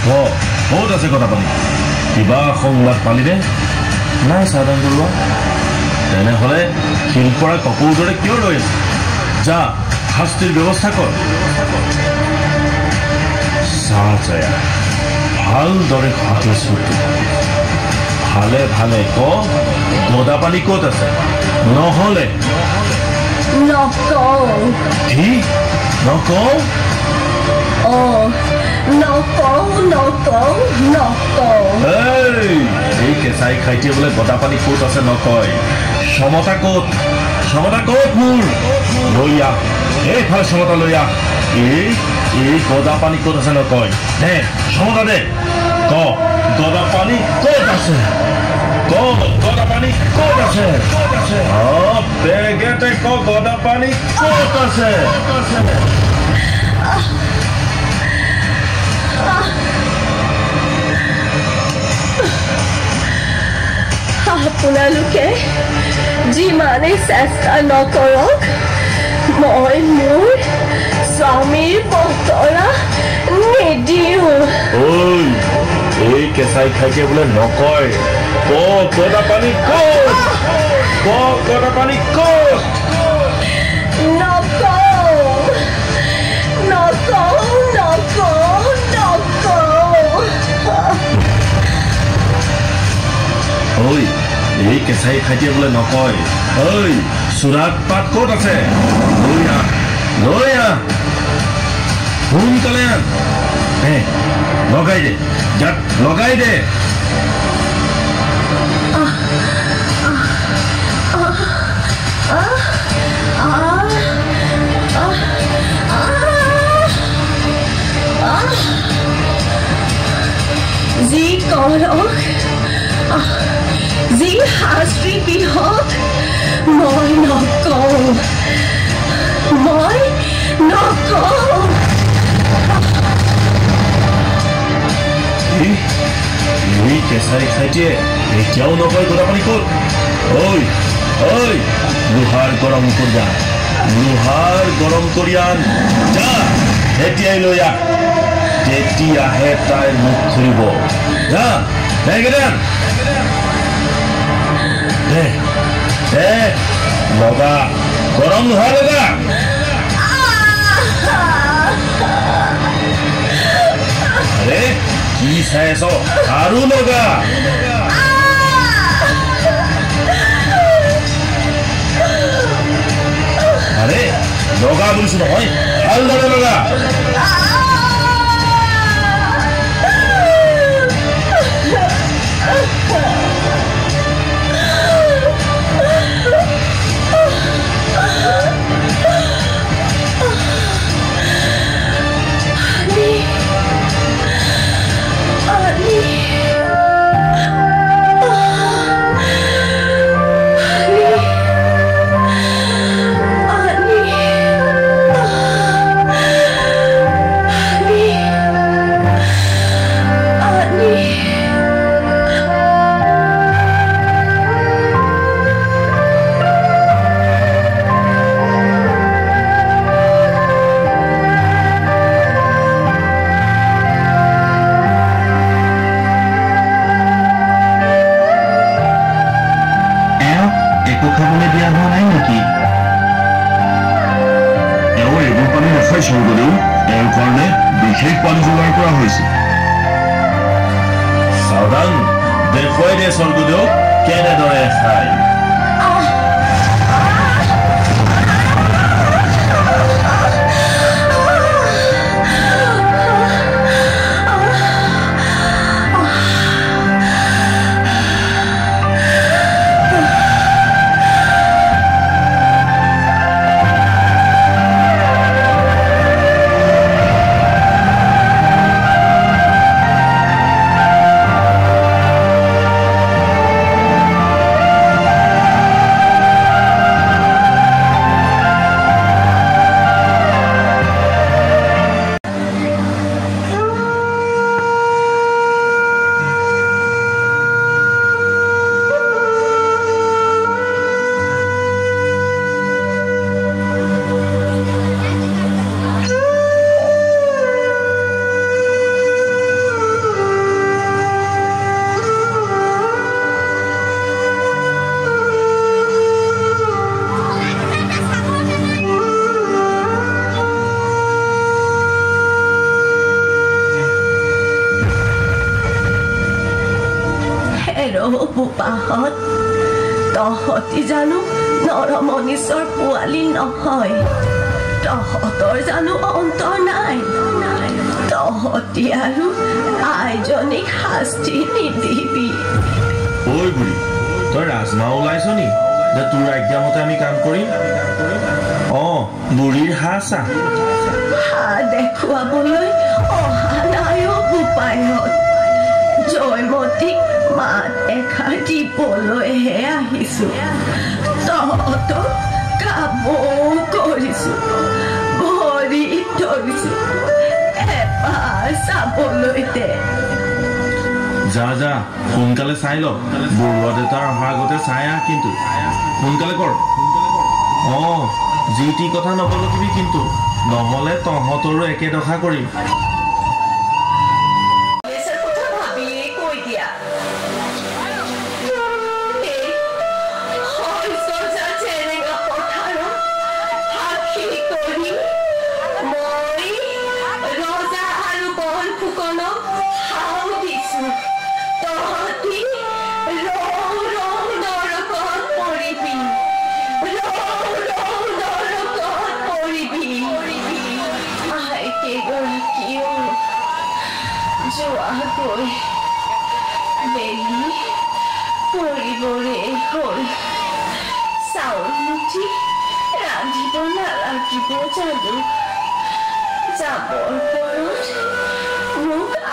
ক'ত আছে গদাপাণি কিবা সংবাদ পালিনে নাই সাৱধান বৰুৱা তেনেহ'লে শিলপৰা ককুৰ দৰে কিয় ৰৈ আছে যা শাস্তিৰ ব্যৱস্থা কৰ চাজয়া ভালদৰে সুধিছো ভালে ভালে ক গদাপাণি ক'ত আছে নহ'লে নকওঁ কি নকওঁ এই কেঁচাই খাইতে বোলে গদাপাণি ক'ত আছে নকয় সমতা ক'ত মোৰ লৈ আহ এইফালে সমতা লৈ আহ এই গদাপাণি ক'ত আছে নকয় দে সমতা দে ক গদাপাণি ক'ত আছে গদাপাণি ক'ত আছে বেগেতে ক গদাপাণি ক'ত আছে আপোনালোকে যিমানে চেষ্টা নকৰক মই মোৰ স্বামীৰ বতৰা নিদিওঁ এই কেঁচাই খাইকে বোলে নকয় ক গদাপাণি ক'ত এই কেঁচাই খাইতে বোলে নকয় চুৰাগ পাত ক'ত আছে লৈ আহ সোনকালে আন লগাই দে যি কৰক যি শাস্তি বিহক মই নকওঁ এই কেঁচাই খাইতে এতিয়াও নকয় গদাপাণি ক'ত লোহাৰ গৰম কৰি আন যা এতিয়াই লৈ আহ তেতিয়াহে তাইৰ মুখ খুলিব যা লগা গৰম লোহাৰ লগা আৰে কি চাই আছ আৰু লগা আৰে লগা বুলিছো নহয় ভালদৰে লগা সাৱধান দেখুৱাই দে স্বৰ্গদেউ কেনেদৰে খায় বোপাহঁত তহঁতি জানো নৰমণিছৰ পোৱালি নহয় তহঁতৰ জানো অন্তৰ নাই তহঁতি আৰু আইজনীক শাস্তি নিদিবি ঐ বুঢ়ী তই ৰাজমাও ওলাইছ নি যে তোৰ আজ্ঞামতে আমি কাম কৰিম বুঢ়ীৰ হাঁহ দেখুৱাবলৈ অহা নাই বোপাইহঁত জয়মতীক মাত এষাৰ দিবলৈহে আহিছো তহঁতক কামও কৰিছো ভৰিত ধৰিছো এবাৰ চাবলৈ দে যা সোনকালে চাই ল বৰুৱা দেউতাৰ অহাৰ আগতে চাই আহ কিন্তু সোনকালে কৰ যি টি কথা নকলকিবি কিন্তু নহ'লে তহঁতৰো একে দশা কৰিম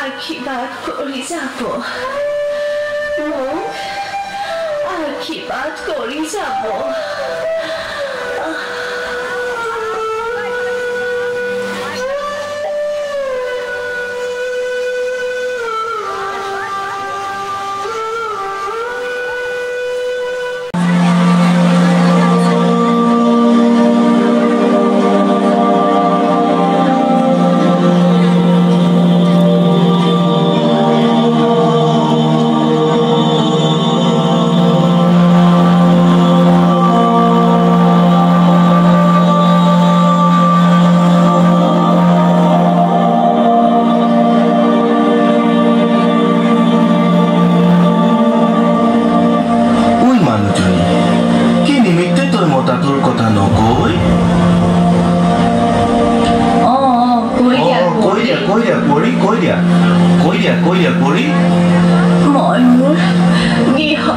আশীৰ্বাদ কৰি যাব মোক আশীৰ্বাদ কৰি যাব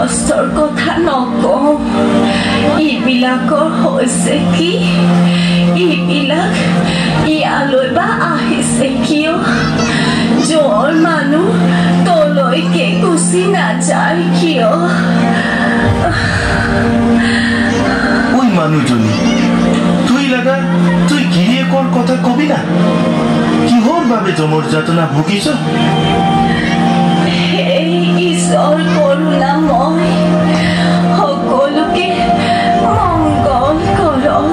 গৃহস্থৰ কথা নকওঁ ইবিলাকৰ হৈছে কি ইবিলাক ইয়ালৈ বা আহিছে কিয় জ্বৰ মানুহ তলৈকে গুচি নাযায় কিয় ওই মানুহজনী তুই গিৰিয়েকৰ কথা কবি না কিহৰ বাবে জমৰ যাতনা ভুগিছ ঈশ্বৰ কৰোণাময় সকলোকে মংগল কৰক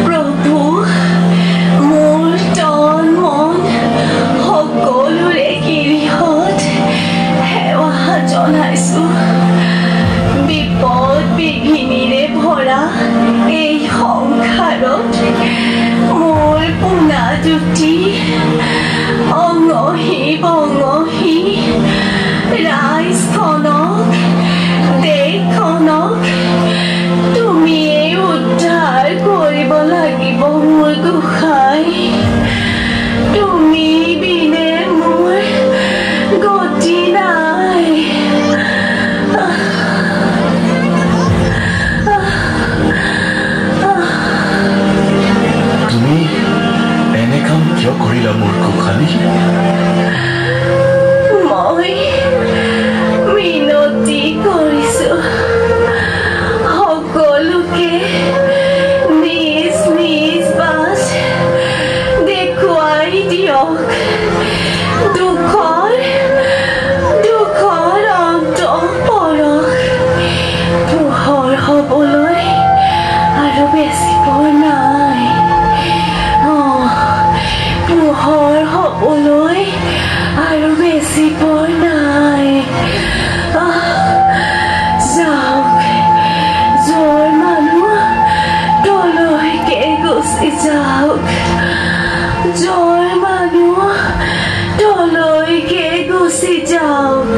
প্ৰভু মোৰ তন মন সকলোৰে গিৰিহত সেৱা জনাইছো বিপদ বিঘিনিৰে ভৰা এই সংসাৰত মোৰ পোনা দুটি অঙহী বঙহী ৰাইজখনক দেশখনক তুমিয়ে উদ্ধাৰ কৰিব লাগিব মোৰ গোসাঁই তুমি বিনে মোৰ গতি নাই তুমি এনে কাম কিয় কৰিলা মোৰ গোসাঁই মই মিনতি কৰিছো সকলোকে নিজ নিজ বাট দেখুৱাই দিয়ক দুখৰ অন্ত পৰক পোহৰ হ'বলৈ আৰু বেছি পৰ নাই পোহৰ হ'বলৈ আৰু বেছি পৰ নাই যাওক জ্বৰ মানুহ তলৈকে গুচি যাওক জ্বৰ মানুহ তলৈকে গুচি যাওক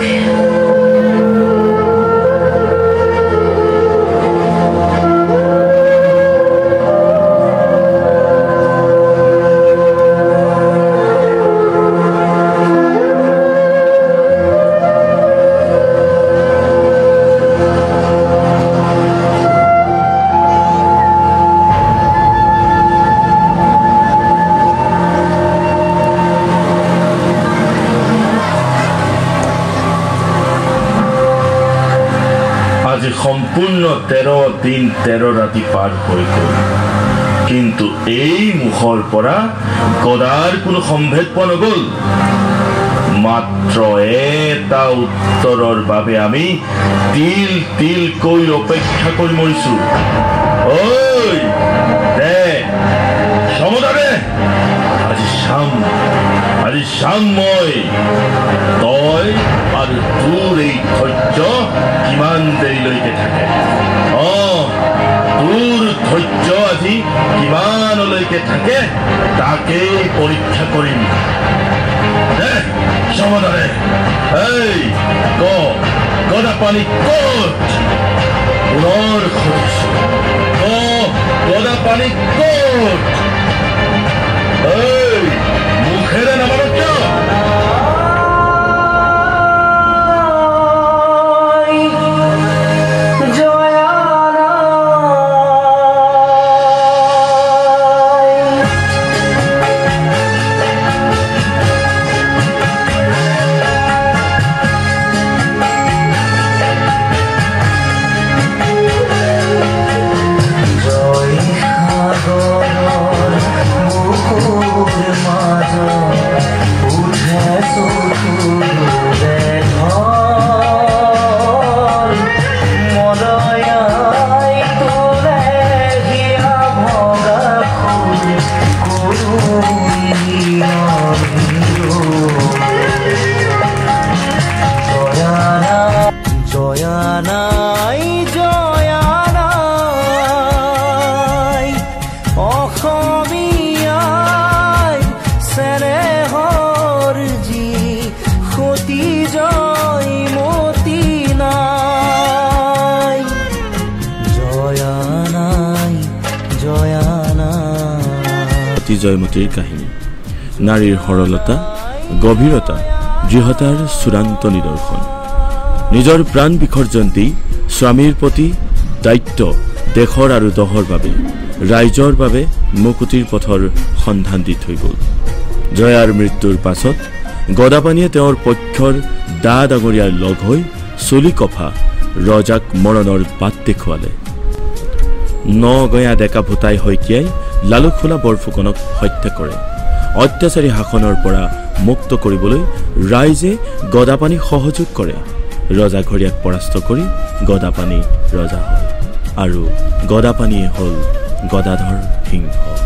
সম্পূৰ্ণ 13 দিন 13 ৰাতি পাৰ হৈ গ'ল কিন্তু এই মুখৰ পৰা গদাৰ কোনো সম্ভেদ পোৱা নগ'ল মাত্ৰ এটা উত্তৰৰ বাবে আমি তিল তিলকৈ অপেক্ষা কৰি মৰিছো ঐ দে সমদা দে আজি চাম মই তই আৰু তোৰ এই ধৈৰ্য কিমান দেৰিলৈকে থাকে তোৰ ধৈৰ্য আজি কিমানলৈকে থাকে তাকেই পৰীক্ষা কৰিম দে সমদাৰে এই গদাপাণি ক'ত পুনৰ সুধিছো গদাপাণি ক'ত এই মুখেৰে নামানো কিয় জয়মতীৰ কাহিনী নাৰীৰ সৰলতা গভীৰতা দৃঢ়তাৰ চূড়ান্ত নিদৰ্শন নিজৰ প্ৰাণ বিসৰ্জন দি স্বামীৰ প্ৰতি দায়িত্ব দেশৰ আৰু দহৰ বাবে ৰাইজৰ বাবে মুকুতিৰ পথৰ সন্ধান দি থৈ গ'ল জয়াৰ মৃত্যুৰ পাছত গদাপাণিয়ে তেওঁৰ পক্ষৰ দা ডাঙৰীয়াৰ লগ হৈ চলি কফা ৰজাক মৰণৰ বাট দেখুৱালে নগঞা ডেকা ভূতাই শইকীয়াই লালুকফুলা বৰফুকনক হত্যা কৰে অত্যাচাৰী শাসনৰ পৰা মুক্ত কৰিবলৈ ৰাইজে গদাপাণিক সহযোগ কৰে ৰজাঘৰীয়াক পৰাস্ত কৰি গদাপাণি ৰজা হয় আৰু গদাপাণিয়ে হ'ল গদাধৰ সিংহ